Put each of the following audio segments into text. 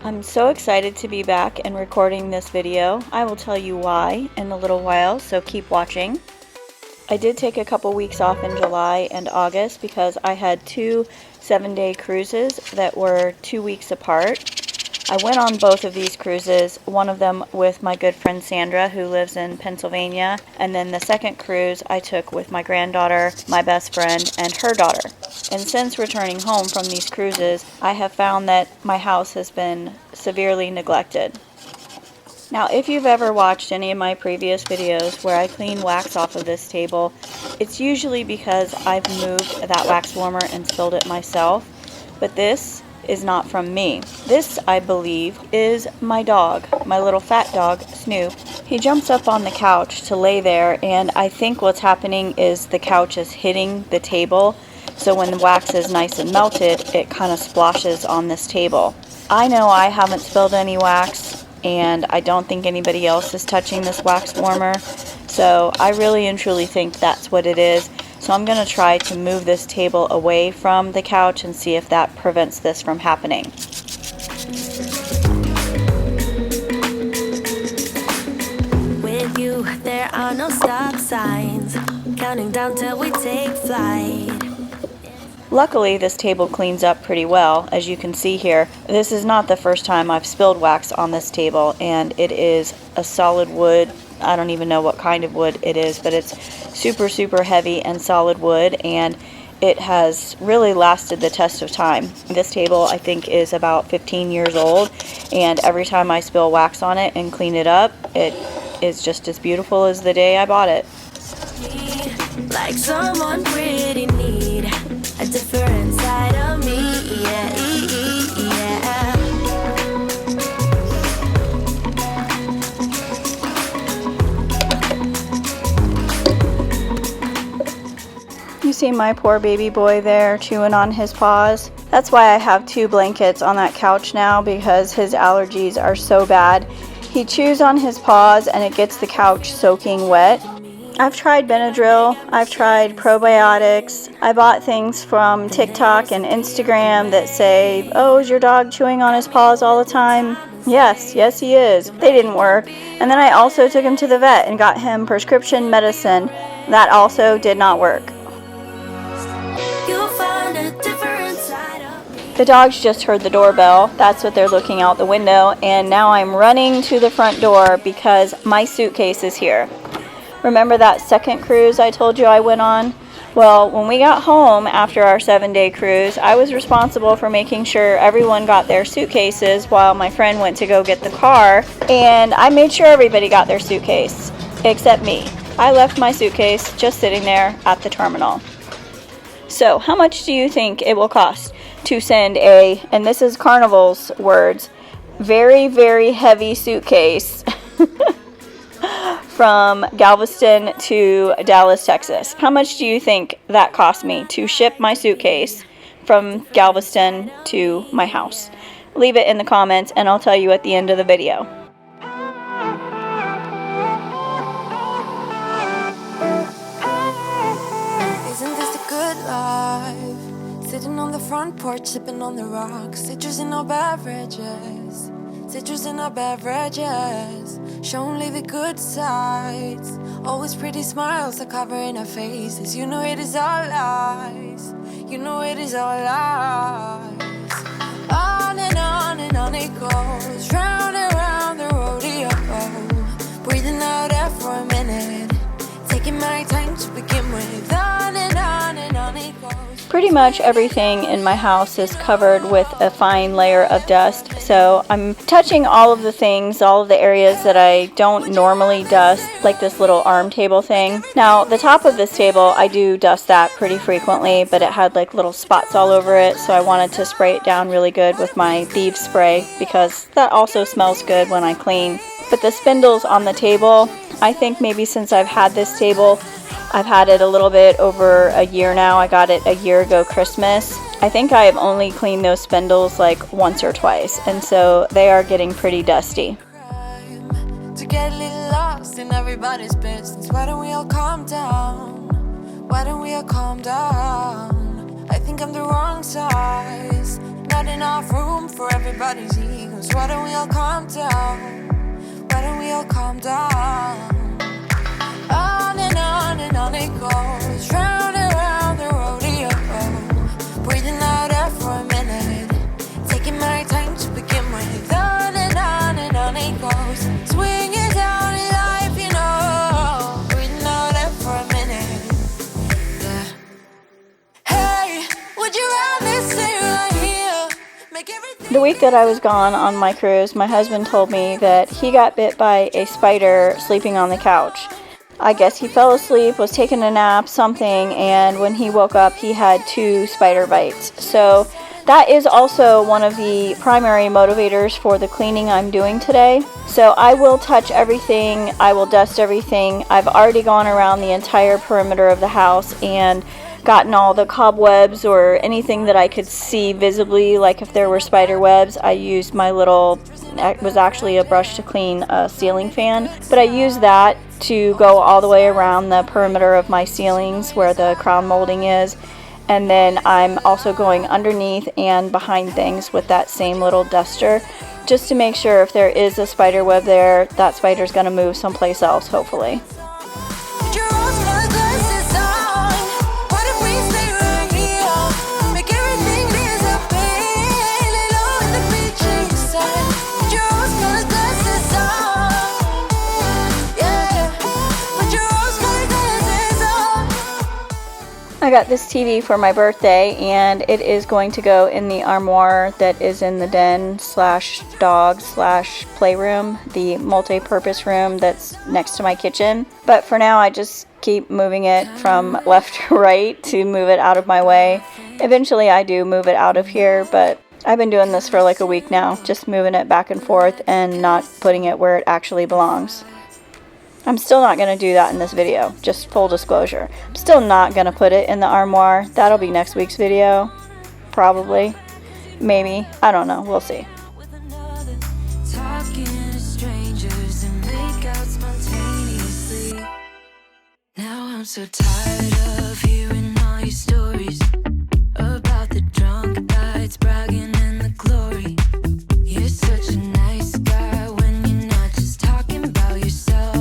I'm so excited to be back and recording this video. I will tell you why in a little while, so keep watching. I did take a couple weeks off in July and August because I had two 7-day cruises that were 2 weeks apart. I went on both of these cruises, one of them with my good friend Sandra, who lives in Pennsylvania, and then the second cruise I took with my granddaughter, my best friend, and her daughter. And since returning home from these cruises, I have found that my house has been severely neglected. Now, if you've ever watched any of my previous videos where I clean wax off of this table, it's usually because I've moved that wax warmer and spilled it myself, but this is not from me. This, I believe, is my dog, my little fat dog, Snoop. He jumps up on the couch to lay there, and I think what's happening is the couch is hitting the table, so when the wax is nice and melted, it kind of splashes on this table. I know I haven't spilled any wax, and I don't think anybody else is touching this wax warmer, so I really and truly think that's what it is. So I'm going to try to move this table away from the couch and see if that prevents this from happening. With you, there are no stop signs, counting down till we take flight. Luckily, this table cleans up pretty well, as you can see here. This is not the first time I've spilled wax on this table, and it is a solid wood. I don't even know what kind of wood it is, but it's super heavy and solid wood, and it has really lasted the test of time. This table, I think, is about 15 years old, and every time I spill wax on it and clean it up, it is just as beautiful as the day I bought it. Like someone pretty need a different side of me, yeah. You see my poor baby boy there chewing on his paws. That's why I have 2 blankets on that couch now, because his allergies are so bad. He chews on his paws and it gets the couch soaking wet. I've tried Benadryl, I've tried probiotics. I bought things from TikTok and Instagram that say, oh, is your dog chewing on his paws all the time? Yes he is. They didn't work. And then I also took him to the vet and got him prescription medicine. That also did not work. The dogs just heard the doorbell. That's what they're looking out the window. And now I'm running to the front door because my suitcase is here. Remember that second cruise I told you I went on? Well, when we got home after our 7-day cruise, I was responsible for making sure everyone got their suitcases while my friend went to go get the car. And I made sure everybody got their suitcase, except me. I left my suitcase just sitting there at the terminal. So, how much do you think it will cost to send a, and this is Carnival's words, very heavy suitcase from Galveston to Dallas, Texas? How much do you think that cost me to ship my suitcase from Galveston to my house? Leave it in the comments and I'll tell you at the end of the video. Sitting on the front porch, sipping on the rocks. Citrus in our beverages. Citrus in our beverages. Show only the good sides. Always pretty smiles are covering our faces. You know it is all lies. You know it is all lies. On and on it goes. Round and round the rodeo. Breathing out air for a minute. Taking my time to begin with. On and on it goes. Pretty much everything in my house is covered with a fine layer of dust, so I'm touching all of the things, all of the areas that I don't normally dust, like this little arm table thing. Now, the top of this table, I do dust that pretty frequently, but it had like little spots all over it, so I wanted to spray it down really good with my Thieves spray, because that also smells good when I clean. But the spindles on the table, I think maybe since I've had this table, I've had it a little bit over a year now. I got it a year ago Christmas. I think I have only cleaned those spindles like once or twice, and so they are getting pretty dusty. To get a little lost in everybody's business. Why don't we all calm down? Why don't we all calm down? I think I'm the wrong size. Not enough room for everybody's ego. news. Why don't we all calm down? Why don't we all calm down? On and on it goes, round and round the rodeo. Breathing out air for a minute, taking my time to begin with. On and on it goes, swinging down in life, you know. Breathing out air for a minute, yeah. Hey, would you rather stay right here? Make everything. The week that I was gone on my cruise, my husband told me that he got bit by a spider sleeping on the couch. I guess he fell asleep, was taking a nap, something, and when he woke up, he had 2 spider bites. So that is also one of the primary motivators for the cleaning I'm doing today. So I will touch everything, I will dust everything. I've already gone around the entire perimeter of the house and gotten all the cobwebs or anything that I could see visibly, like if there were spider webs. I used my little, it was actually a brush to clean a ceiling fan, but I used that to go all the way around the perimeter of my ceilings where the crown molding is. And then I'm also going underneath and behind things with that same little duster, just to make sure if there is a spider web there, that spider's going to move someplace else, hopefully. I got this TV for my birthday, and it is going to go in the armoire that is in the den / dog / playroom, the multi-purpose room that's next to my kitchen. But for now, I just keep moving it from left to right to move it out of my way. Eventually, I do move it out of here, but I've been doing this for like a week now, just moving it back and forth and not putting it where it actually belongs. I'm still not going to do that in this video, just full disclosure. I'm still not going to put it in the armoire. That'll be next week's video, probably, maybe, I don't know, we'll see. Talking to strangers and make out spontaneously. Now I'm so tired of hearing all your stories about the drunk nights, bragging in the glory. You're such a nice guy when you're not just talking about yourself.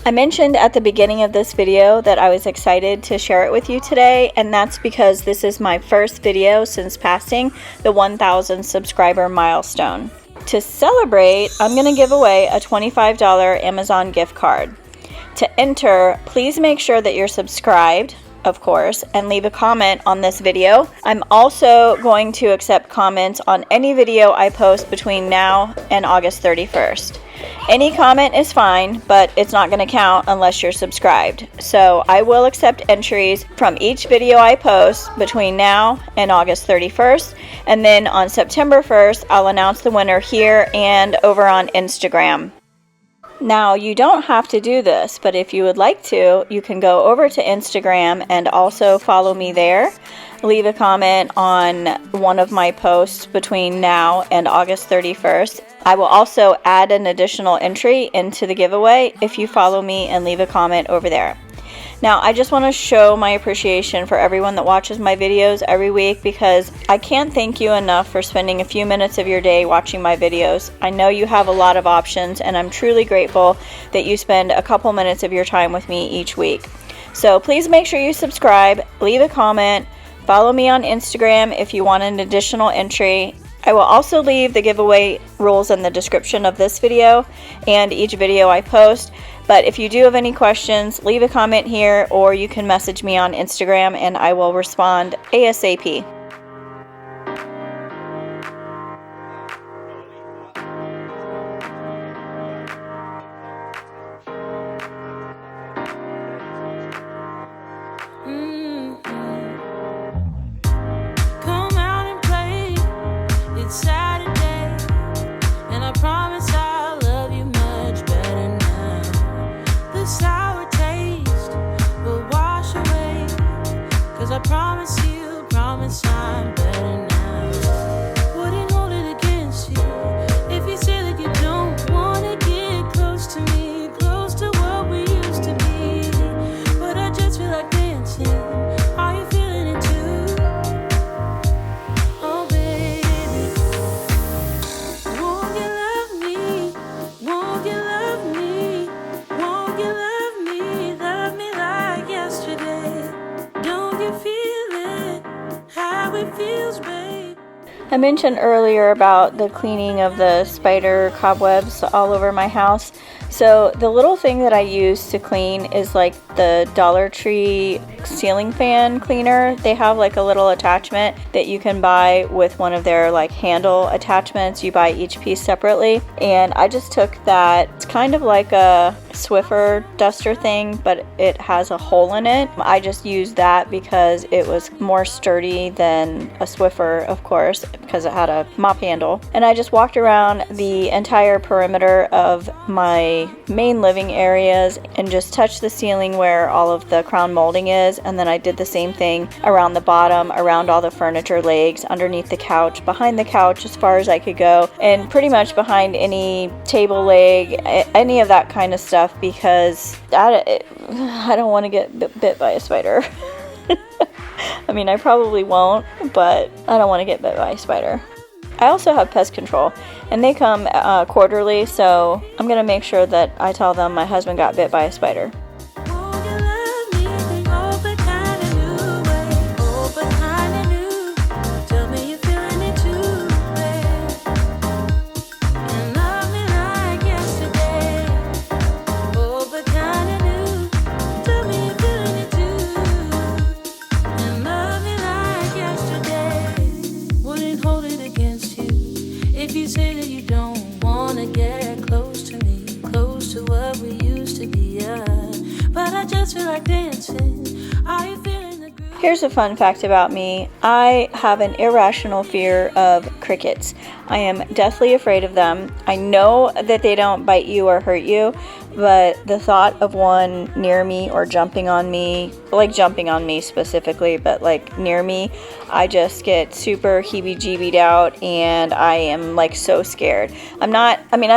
I mentioned at the beginning of this video that I was excited to share it with you today, and that's because this is my first video since passing the 1,000 subscriber milestone. To celebrate, I'm going to give away a $25 Amazon gift card. To enter, please make sure that you're subscribed, of course, and leave a comment on this video. I'm also going to accept comments on any video I post between now and August 31st. Any comment is fine, but it's not going to count unless you're subscribed. So I will accept entries from each video I post between now and August 31st. And then on September 1st, I'll announce the winner here and over on Instagram. Now, you don't have to do this, but if you would like to, you can go over to Instagram and also follow me there. Leave a comment on one of my posts between now and August 31st. I will also add an additional entry into the giveaway if you follow me and leave a comment over there. Now, I just want to show my appreciation for everyone that watches my videos every week, because I can't thank you enough for spending a few minutes of your day watching my videos. I know you have a lot of options, and I'm truly grateful that you spend a couple minutes of your time with me each week. So please make sure you subscribe, leave a comment, follow me on Instagram if you want an additional entry. I will also leave the giveaway rules in the description of this video and each video I post. But if you do have any questions, leave a comment here, or you can message me on Instagram and I will respond ASAP. Come out and play. It's Saturday. I mentioned earlier about the cleaning of the spider cobwebs all over my house. So the little thing that I use to clean is like the Dollar Tree ceiling fan cleaner. They have like a little attachment that you can buy with one of their like handle attachments. You buy each piece separately. And I just took that. It's kind of like a Swiffer duster thing, but it has a hole in it. I just used that because it was more sturdy than a Swiffer, of course, because it had a mop handle. And I just walked around the entire perimeter of my main living areas and just touched the ceiling where all of the crown molding is, and then I did the same thing around the bottom, around all the furniture legs, underneath the couch, behind the couch as far as I could go, and pretty much behind any table leg, any of that kind of stuff, because I don't want to get bit by a spider. I mean, I probably won't, but I don't want to get bit by a spider. I also have pest control, and they come quarterly, so I'm going to make sure that I tell them my husband got bit by a spider. If you say that you don't wanna get close to me, close to what we used to be, but I just feel like dancing. Are you feeling the groove? Here's a fun fact about me. I have an irrational fear of crickets. I am deathly afraid of them. I know that they don't bite you or hurt you, but the thought of one near me or jumping on me, like jumping on me specifically, but like near me, I just get super heebie-jeebied out, and I am like so scared. I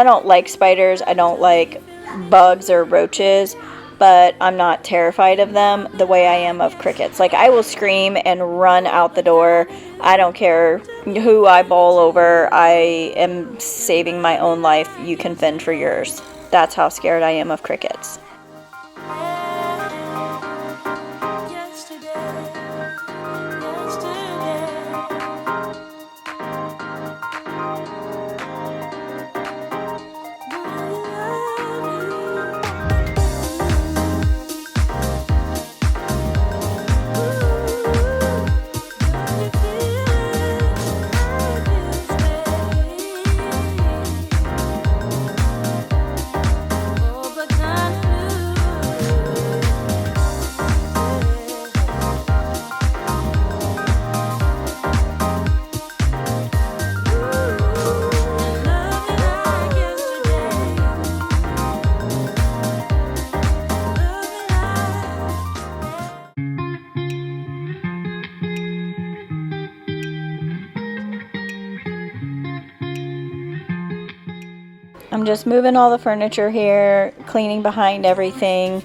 don't like spiders. I don't like bugs or roaches, but I'm not terrified of them the way I am of crickets. Like, I will scream and run out the door. I don't care who I bowl over. I am saving my own life. You can fend for yours. That's how scared I am of crickets. I'm just moving all the furniture here, cleaning behind everything.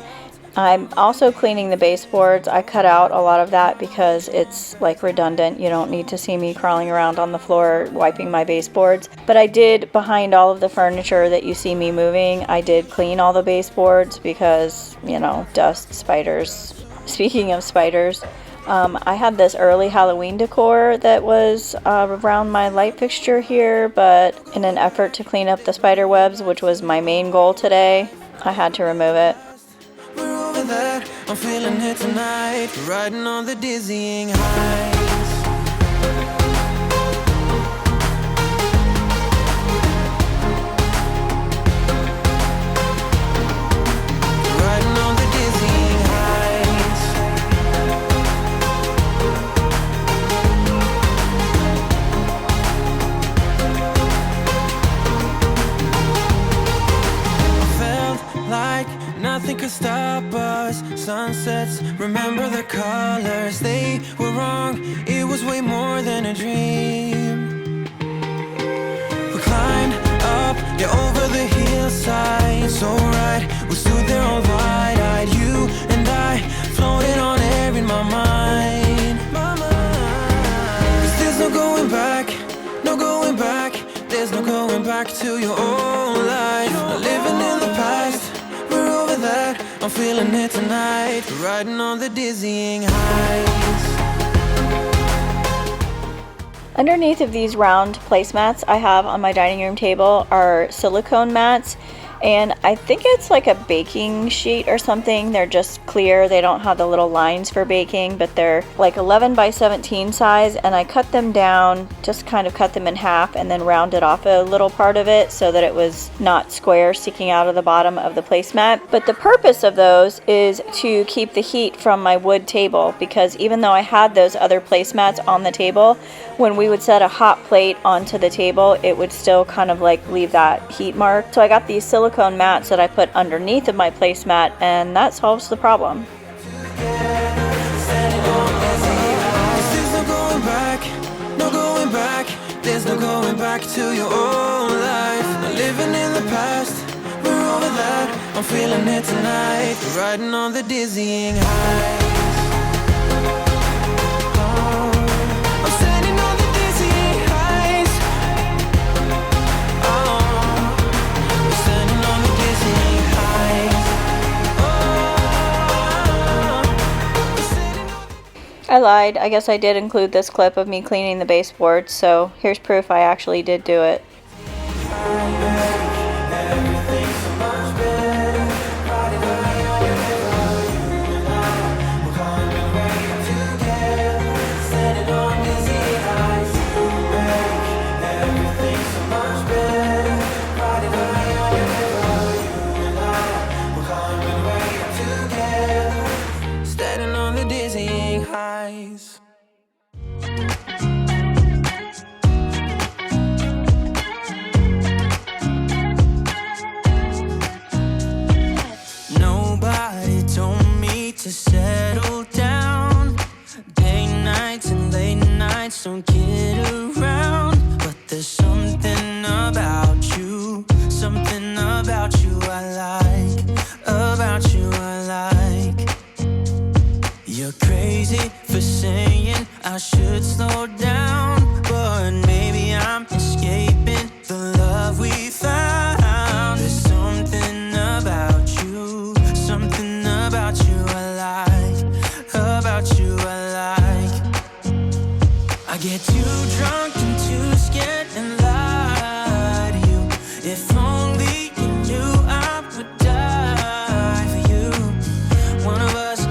I'm also cleaning the baseboards. I cut out a lot of that because it's like redundant. You don't need to see me crawling around on the floor wiping my baseboards. But I did, behind all of the furniture that you see me moving, I did clean all the baseboards because, you know, dust, spiders. Speaking of spiders, I had this early Halloween decor that was around my light fixture here, but in an effort to clean up the spider webs, which was my main goal today, I had to remove it. We're over that, I'm feeling it tonight, riding on the dizzying heights. Riding on the dizzying heights. Felt like nothing could stop us. Sunsets, remember the colors. They were wrong, it was way more than a dream. We climbed up, yeah, over the hillside. So right, we stood there all wide-eyed. You and I floated on air in my mind. 'Cause there's no going back, no going back. There's no going back to your old life. Not living in the past, we're over that. I'm feeling it tonight, riding on the dizzying heights. Underneath of these round placemats I have on my dining room table are silicone mats, and I think it's like a baking sheet or something. They're just clear. They don't have the little lines for baking, but they're like 11 by 17 size, and I cut them down, just kind of cut them in half and then rounded off a little part of it so that it was not square sticking out of the bottom of the placemat. But the purpose of those is to keep the heat from my wood table, because even though I had those other placemats on the table, when we would set a hot plate onto the table, it would still kind of like leave that heat mark. So I got these silicone mats that I put underneath of my placemat, and that solves the problem. There's no going back, no going back. There's no going back to your old life. Not living in the past, we're over that. I'm feeling it tonight, riding on the dizzying high. I'm standing on the dizzying highs. I'm standing on the dizzying highs. I lied. I guess I did include this clip of me cleaning the baseboards, so here's proof I actually did do it. Standing on the dizzying highs. Nobody told me to settle down. Day nights and late nights don't get around. But there's something about you I like, about you I like. You're crazy for saying I should slow down, but maybe I'm escaping the love we found. There's something about you I like, about you I like. I get too drunk and too scared and lie to you. If only you knew I would die for you. One of us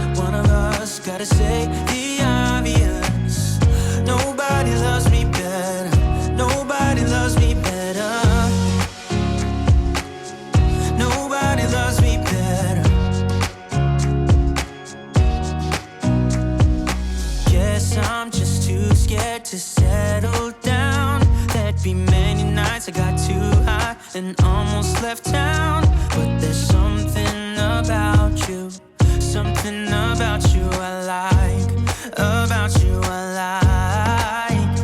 gotta say the obvious. Nobody loves me better. Nobody loves me better. Nobody loves me better. Guess I'm just too scared to settle down. There'd be many nights I got too high and almost left town. But there's something about you I like, about you I like.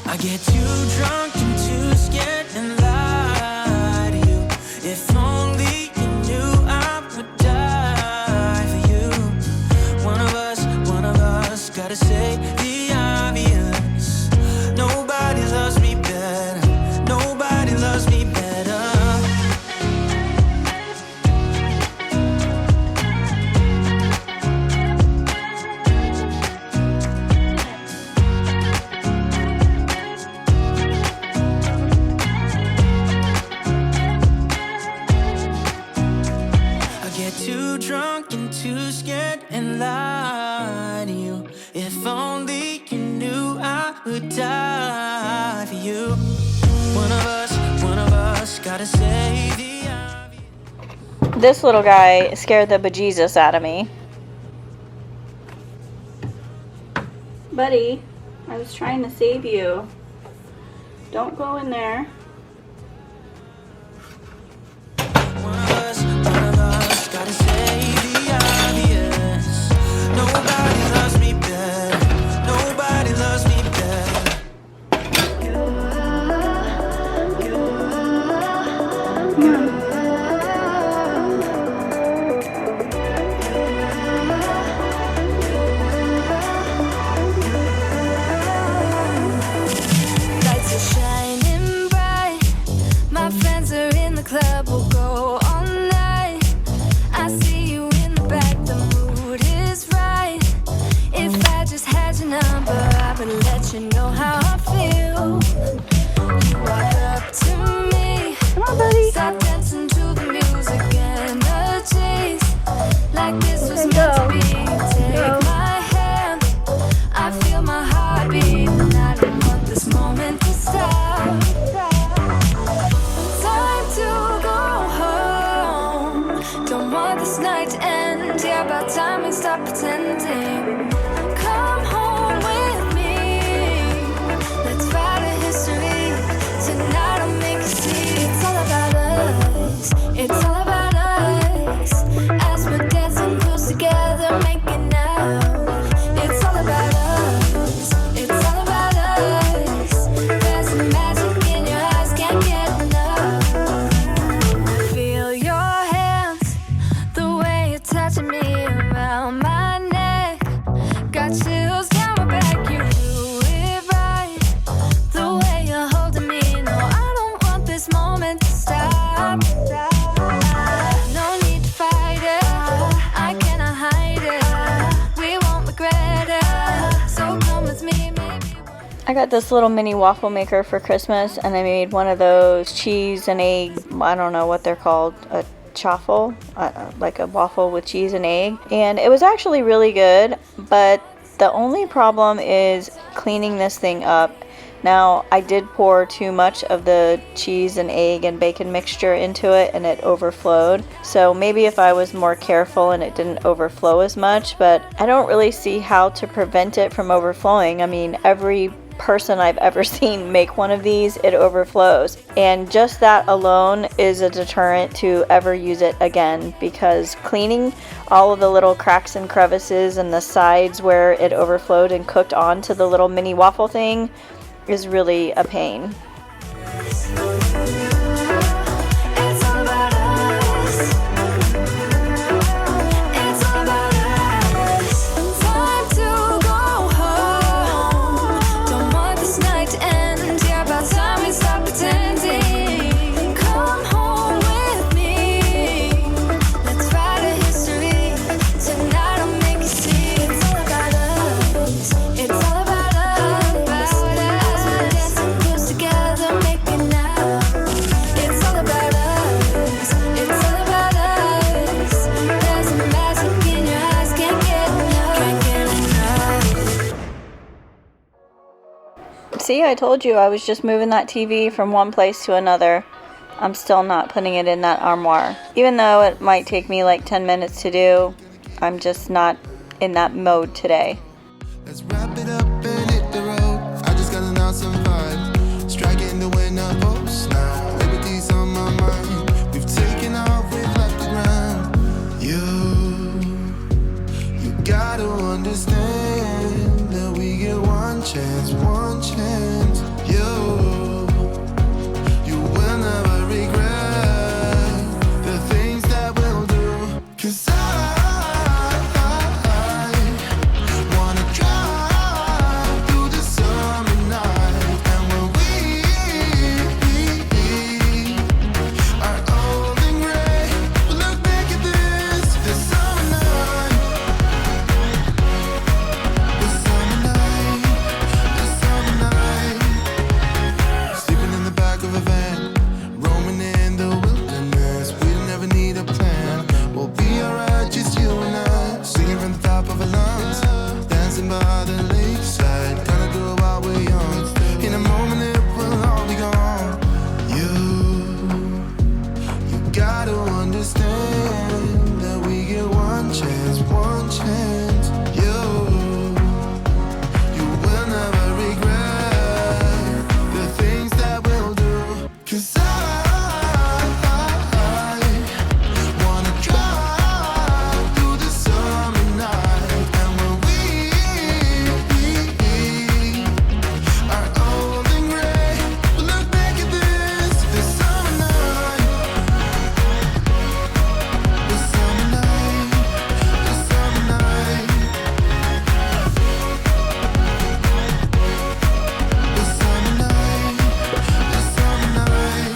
I get too drunk and too scared and lie to you. If only you knew I would die for you. One of us gotta say the obvious. Nobody loves me better. Nobody loves me better. Too drunk and too scared and lie to you. If only you knew I would die for you. One of us gotta say the obvious. This little guy scared the bejesus out of me. Buddy, I was trying to save you. Don't go in there. One of us gotta say the obvious. Nobody loves me better. Nobody loves me better. Lights are shining bright. to stop. Time to go home. Don't want this night to end. Yeah, about time we stop pretending. Come home with me. Let's write a history. Tonight I'll make you see. It's all about us. It's all about us. As we're dancing close together, making out. It's all about us. It's all about us. There's a magic in your eyes, can't get enough. Feel your hands, the way you're touching me around my neck. Got chills down my back, you do it right. The way you're holding me, no, I don't want this moment to stop. No need to fight it, I cannot hide it. We won't regret it, so come with me, maybe. I got this little mini waffle maker for Christmas, and I made one of those cheese and egg, I don't know what they're called, a chaffle, like a waffle with cheese and egg. And it was actually really good, but the only problem is cleaning this thing up. Now, I did pour too much of the cheese and egg and bacon mixture into it, and it overflowed. So maybe if I was more careful and it didn't overflow as much, but I don't really see how to prevent it from overflowing. I mean, every person I've ever seen make one of these, it overflows. And just that alone is a deterrent to ever use it again, because cleaning all of the little cracks and crevices and the sides where it overflowed and cooked onto the little mini waffle thing is really a pain. It's all about us. It's all about us. Time to go home. Don't want this night to end. Yeah, about time we stop pretending. Come home with me. Let's write a history. Tonight I'll make you see. It's all about us. It's all about us. As we're dancing close together, making out. It's all about us. It's all about us. There's a magic in your eyes, can't get enough. Can't get enough. See, I told you I was just moving that TV from one place to another. I'm still not putting it in that armoire. Even though it might take me like 10 minutes to do, I'm just not in that mode today. Let's wrap it up and hit the road. I just got an awesome vibe. Striking the winner post now. Liberty's on my mind. We've taken off, we've left the ground. You gotta understand that we get one chance, one chance. You will never regret the things that we'll do. 'Cause I wanna drive through the summer night. And when we are old and gray, we'll look back at this summer night. This summer night, this summer night. Sleeping in the back of a van, roaming in the wilderness. We don't ever need a plan. We'll be alright, just you and I. Singing from the top of our lungs, dancing by the lakeside. Gonna do it while we're young. In a moment it will all be gone. You gotta understand that we get one chance, one chance. You will never regret the things that we'll do. 'Cause I wanna drive through the summer night. And when we are old and gray, we'll look back at this summer night. This summer night, this summer night. This summer night, this summer night.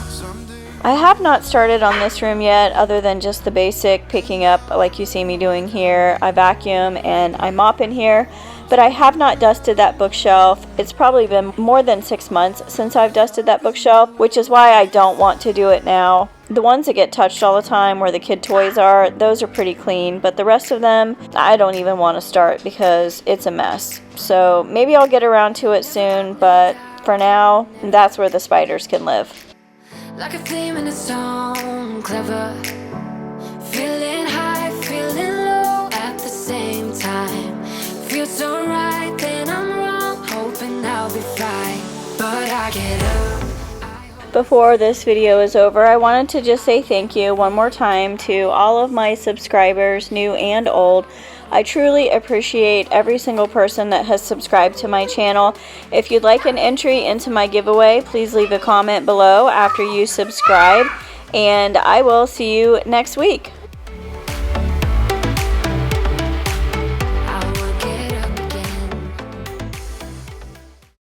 Someday. I have not started on this room yet, other than just the basic picking up like you see me doing here. I vacuum and I mop in here, But I have not dusted that bookshelf. It's probably been more than 6 months since I've dusted that bookshelf, which is why I don't want to do it now. The ones that get touched all the time where the kid toys are, those are pretty clean, but the rest of them, I don't even want to start because it's a mess. So maybe I'll get around to it soon, but for now, that's where the spiders can live. Like a theme in a song, clever. Feeling high, feeling low at the same time. Feels so right, then I'm wrong. Hoping I'll be fine, but I get up. Before this video is over, I wanted to just say thank you one more time to all of my subscribers, new and old. I truly appreciate every single person that has subscribed to my channel. If you'd like an entry into my giveaway, please leave a comment below after you subscribe, and I will see you next week.